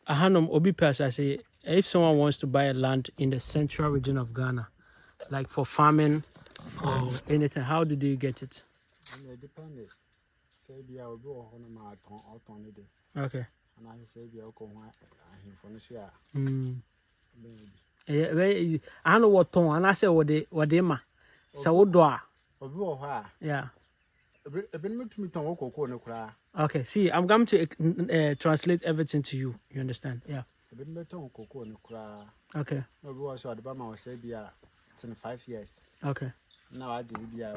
Ahanum Obi Pass, I say, if someone wants to buy a land in the central region of Ghana, like for farming or anything, how do they get it? It depends. Say, be our go on my tongue, Okay. and I say, be our go for the share. I know what tone, and I say what they ma. So what do yeah. A bit to me, Tongo, Okay, see, I'm going to translate everything to you. You understand? Yeah. a bit better on cocoa and cry. Okay. No, we also at the Bama say, be a 5 years. Okay. Now I did be a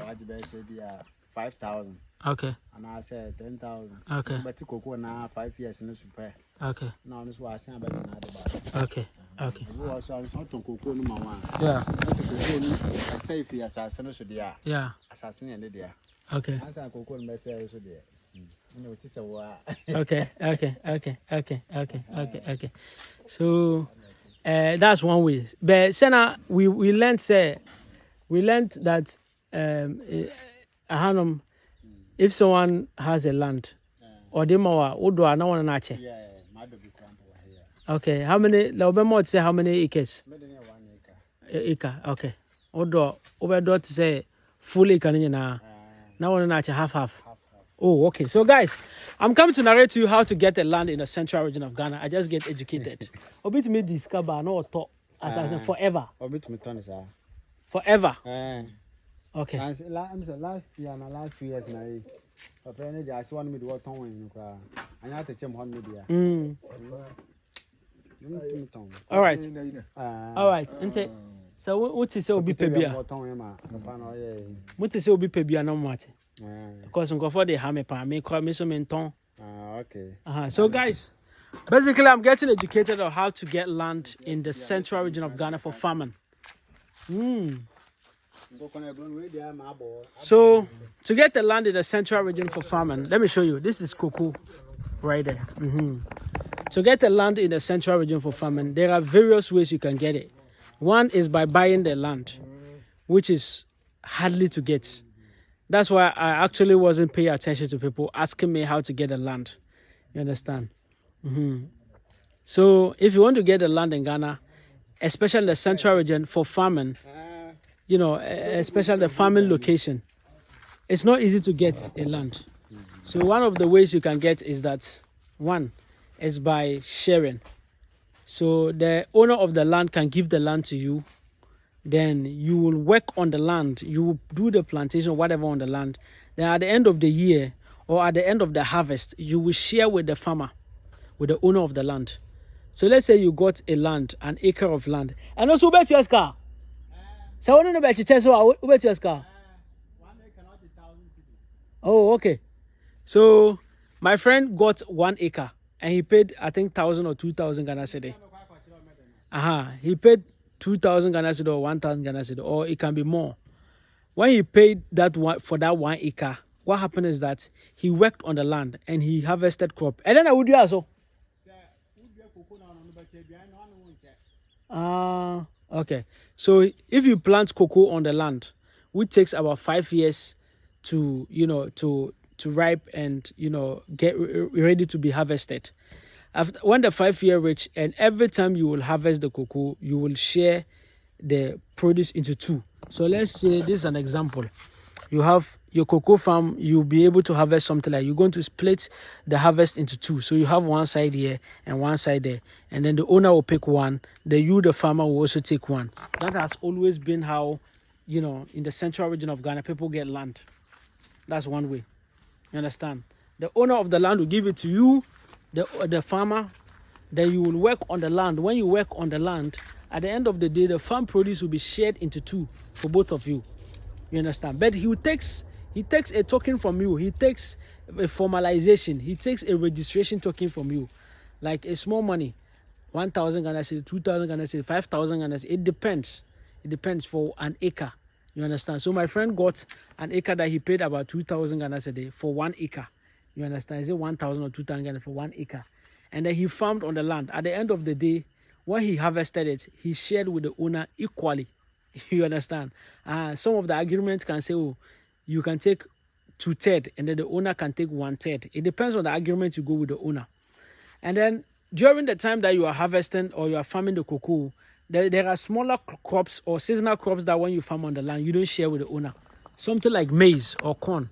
5,000. Okay. And I said 10,000. Okay. But the cocoa now 5 years in the super. Okay. Now this was saying about another. Okay. Okay. We also on cocoa number one. Yeah. That's a cocoa as safe as I send us to the Yeah. assassin and the Okay. as I cocoa and myself. No, it is a while. Okay. Okay. Okay. Okay. Okay. Okay. Okay. So that's one way. But Senna, we learned that if someone has a land or they more would do no one nache. Yeah, my baby grandpa here. Okay. How many Laubemo say how many acres? 1 acre. Acre. Okay. Odo over to say full acre na now one nache half. Oh, okay. So, guys, I'm coming to narrate to you how to get a land in the central region of Ghana. I just get educated. Obi to me discover no talk as I said forever. Obi to me turn is Forever. Okay. Last year and last 2 years now. Apparently, I saw me do what tongue I had to check on media. All right. All right. So, what is Obi Pebia? What is Obi Pebia no much? Because for the hammer pa me call me some ton. Okay. So guys, basically I'm getting educated on how to get land in the central region of Ghana for farming. So to get the land in the central region for farming, let me show you. This is cocoa right there. To get the land in the central region for farming, there are various ways you can get it. One is by buying the land, which is hardly to get. That's why I actually wasn't paying attention to people asking me how to get the land. You understand? So if you want to get the land in Ghana, especially in the central region for farming, you know, especially the farming location, it's not easy to get a land. So one of the ways you can get is that, one, is by sharing. So the owner of the land can give the land to you. Then you will work on the land, you will do the plantation, whatever on the land. Then at the end of the year or at the end of the harvest, you will share with the farmer, with the owner of the land. So let's say you got a land, an acre of land. And also bet your car. So I don't know about your chest, so bet your car. 1 acre not 1,000 cities. Oh, okay. So my friend got 1 acre and he paid, I think, 1,000 or 2,000 Ghana cedi. He paid 2,000 Ghana cedi or 1,000 Ghana cedi, or it can be more. When he paid that one for that 1 acre, what happened is that he worked on the land and he harvested crop. And then I would do also. Okay. So if you plant cocoa on the land, which takes about 5 years to ripe and get ready to be harvested. When the 5 year reach, and every time you will harvest the cocoa, you will share the produce into two. So let's say this is an example. You have your cocoa farm, you'll be able to harvest something like, you're going to split the harvest into two. So you have one side here and one side there. And then the owner will pick one. Then you, the farmer, will also take one. That has always been how, in the central region of Ghana, people get land. That's one way. You understand? The owner of the land will give it to you, the farmer. Then you will work on the land. When you work on the land, at the end of the day, the farm produce will be shared into two for both of you. You understand? But he takes a token from you. He takes a formalization. He takes a registration token from you, like a small money, 1,000 Ghana cedi, 2,000 Ghana cedi, 5,000 Ghana cedi. It depends. It depends for an acre. You understand? So my friend got an acre that he paid about 2,000 Ghana cedi for 1 acre. You understand? Is it 1,000 or 2,000 Ghana for 1 acre? And then he farmed on the land. At the end of the day, when he harvested it, he shared with the owner equally. You understand? Some of the arguments can say, oh, you can take 2/3 and then the owner can take 1/3. It depends on the argument you go with the owner. And then during the time that you are harvesting or you are farming the cocoa, there are smaller crops or seasonal crops that when you farm on the land, you don't share with the owner. Something like maize or corn.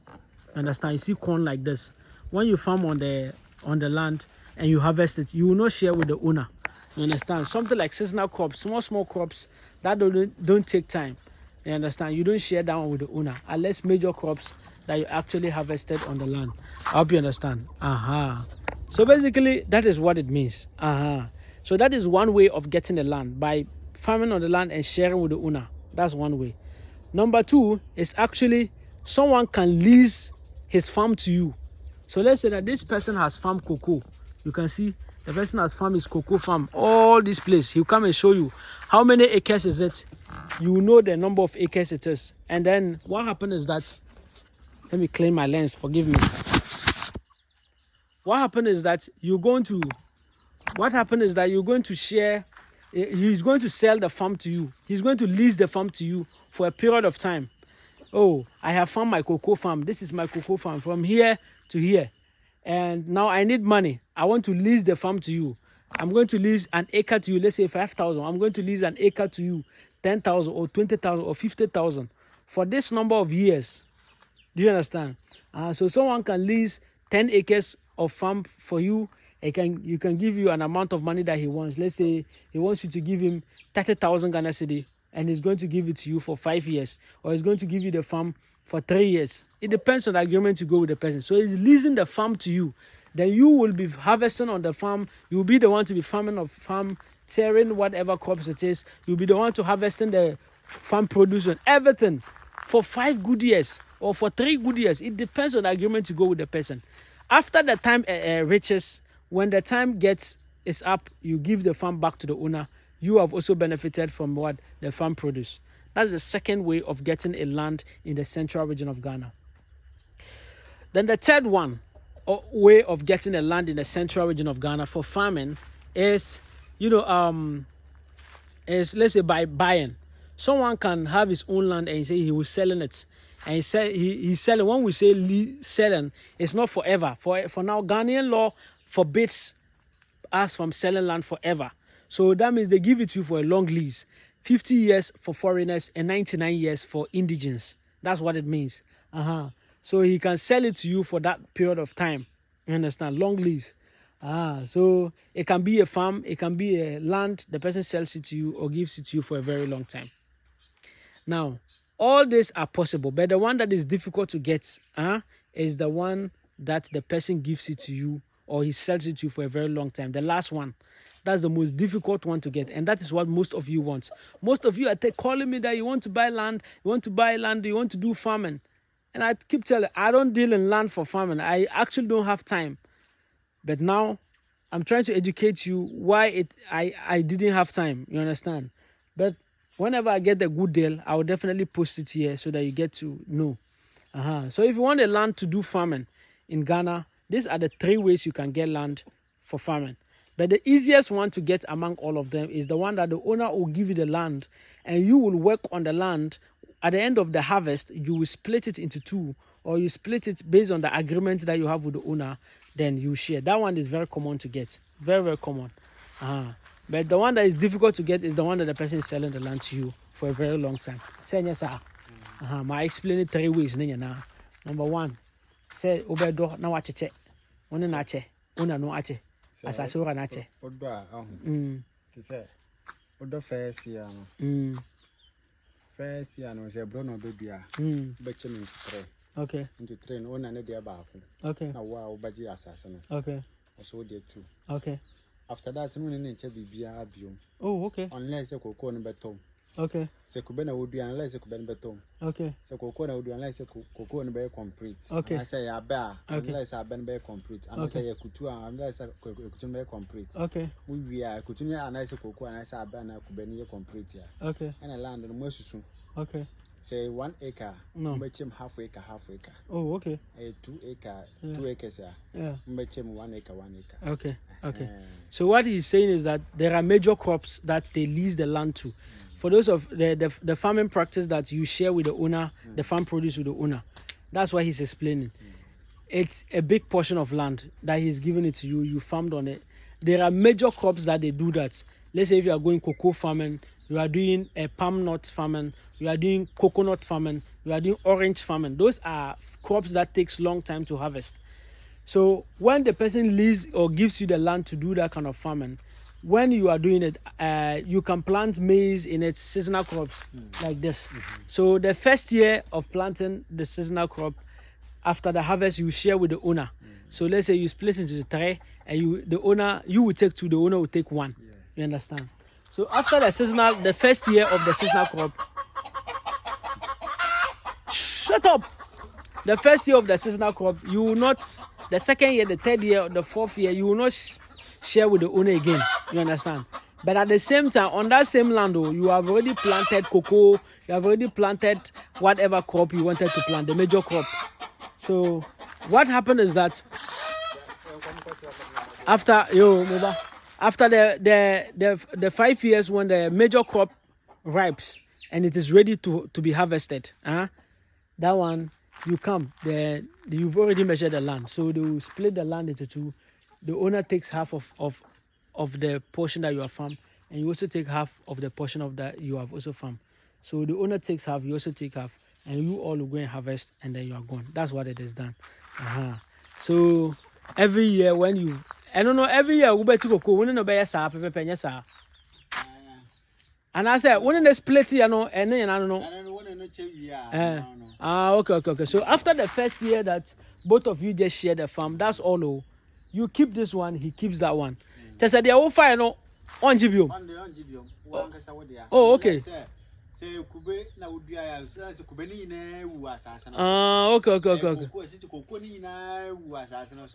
Understand? You see corn like this. When you farm on the land and you harvest it, you will not share with the owner. You understand? Something like seasonal crops, small crops that don't take time. You understand? You don't share that one with the owner unless major crops that you actually harvested on the land. I hope you understand. So basically, that is what it means. So that is one way of getting the land, by farming on the land and sharing with the owner. That's one way. Number two is actually someone can lease his farm to you. So let's say that this person has farmed cocoa. You can see the person has farmed his cocoa farm. All this place, he'll come and show you how many acres is it. You will know the number of acres it is. And then what happened is that, let me clean my lens, forgive me. What happened is that you're going to share, he's going to sell the farm to you. He's going to lease the farm to you for a period of time. Oh, I have found my cocoa farm. This is my cocoa farm from here to here. And now I need money. I want to lease the farm to you. I'm going to lease an acre to you, let's say 5,000. I'm going to lease an acre to you, 10,000 or 20,000 or 50,000 for this number of years. Do you understand? So someone can lease 10 acres of farm for you. You can give you an amount of money that he wants. Let's say he wants you to give him 30,000 Ghana cedi, and he's going to give it to you for 5 years, or he's going to give you the farm for 3 years. It depends on the agreement you go with the person. So he's leasing the farm to you. Then you will be harvesting on the farm. You will be the one to be farming on farm, tearing whatever crops it is. You'll be the one to harvesting the farm produce and everything for 5 good years or for 3 good years. It depends on the agreement you go with the person. After the time reaches, when the time is up, you give the farm back to the owner. You have also benefited from what the farm produce. That's the second way of getting a land in the central region of Ghana. Then the third way of getting a land in the central region of Ghana for farming is, let's say by buying. Someone can have his own land and say he was selling it. And he's selling. When we say selling, it's not forever. For now, Ghanaian law forbids us from selling land forever. So that means they give it to you for a long lease. 50 years for foreigners and 99 years for indigenous. That's what it means. So he can sell it to you for that period of time. You understand? Long lease. So it can be a farm, it can be a land, the person sells it to you or gives it to you for a very long time. Now, all these are possible, but the one that is difficult to get is the one that the person gives it to you or he sells it to you for a very long time. The last one, that's the most difficult one to get, and that is what most of you want. Most of you are calling me that you want to buy land, you want to do farming. And I keep telling, I don't deal in land for farming. I actually don't have time. But now, I'm trying to educate you why I didn't have time, you understand? But whenever I get the good deal, I will definitely post it here so that you get to know. So if you want a land to do farming in Ghana, these are the 3 ways you can get land for farming. But the easiest one to get among all of them is the one that the owner will give you the land and you will work on the land. At the end of the harvest, you will split it into 2, or you split it based on the agreement that you have with the owner, then you share. That one is very common to get. Very, very common. But the one that is difficult to get is the one that the person is selling the land to you for a very long time. Say yes, sir. I explain it 3 ways. Number 1, say obedo na wacheche. One na che, una no ache. Asase ora na che. Odo say odo first year no. First year no say bro no bedua. Be che me 3. Okay. Into 3 no na dey baako. Okay. Na wa obaji asase no. Okay. So dey 2. Okay. After that, no need to be biom. Oh, okay. Unless you cocoa no betom. Okay. Se kubena would be unless you kubena betom. Okay. Se cocoa no would be unless you cocoa no be complete. Okay. I say ya bear unless I ben be complete. And say you kutu unless you kutu be complete. Okay. We are kutu unless you cocoa and I say ben kubeni complete ya. Okay. And a land no more soon. Okay. Say 1 acre. No. Mbechem half acre. Oh, okay. 2 acre, 2 acres ya. Yeah. Mbechem 1 acre. Okay. Okay. So what he's saying is that there are major crops that they lease the land to. For those of the farming practice that you share with the owner, the farm produce with the owner. That's why he's explaining. It's a big portion of land that he's giving it to you. You farmed on it. there are major crops that they do that. Let's say if you are going cocoa farming, you are doing a palm nut farming, you are doing coconut farming, you are doing orange farming. Those are crops that takes long time to harvest. So when the person leases or gives you the land to do that kind of farming, when you are doing it, you can plant maize in its seasonal crops like this. So the first year of planting the seasonal crop, after the harvest, you share with the owner. So let's say you split into 3, and you will take 2, the owner will take 1. You understand? So after the first year of the seasonal crop, shut up. The first year of the seasonal crop, you will not. The second year, the third year, the fourth year, you will not share with the owner again. You understand? But at the same time, on that same land, you have already planted cocoa. You have already planted whatever crop you wanted to plant, the major crop. So what happened is that after the 5 years, when the major crop ripes and it is ready to be harvested, that one you come, you've already measured the land, so they will split the land into 2. The owner takes half of the portion that you have farmed, and you also take half of the portion of that you have also farmed. So the owner takes half, you also take half, and you all will go and harvest, and then you are gone. That's what it is done. So every year when you, I don't know, every year we better go. We no better sa pepe sa. And I said, when they split, and then I don't know. Okay. So after the first year that both of you just share the farm, that's all. Oh, you keep this one, he keeps that one. Just said they all fire no on Jibium. Oh, okay. Okay.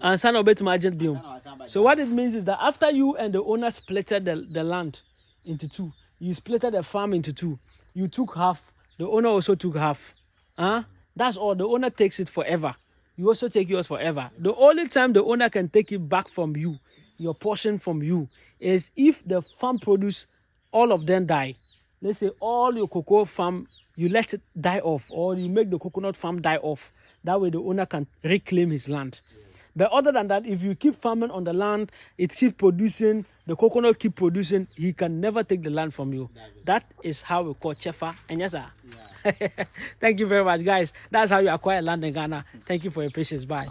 And son of margin biom. So what it means is that after you and the owner splitted the land into 2, you splitted the farm into 2. You took half, the owner also took half. That's all. The owner takes it forever. You also take yours forever. The only time the owner can take it back from you, your portion from you, is if the farm produce, all of them die. Let's say all your cocoa farm, you let it die off, or you make the coconut farm die off. That way the owner can reclaim his land. But other than that, if you keep farming on the land, it keeps producing, the coconut keep producing, he can never take the land from you. That is how we call chefa. And yes, sir. Yeah. Thank you very much, guys. That's how you acquire land in Ghana. Thank you for your patience. Bye.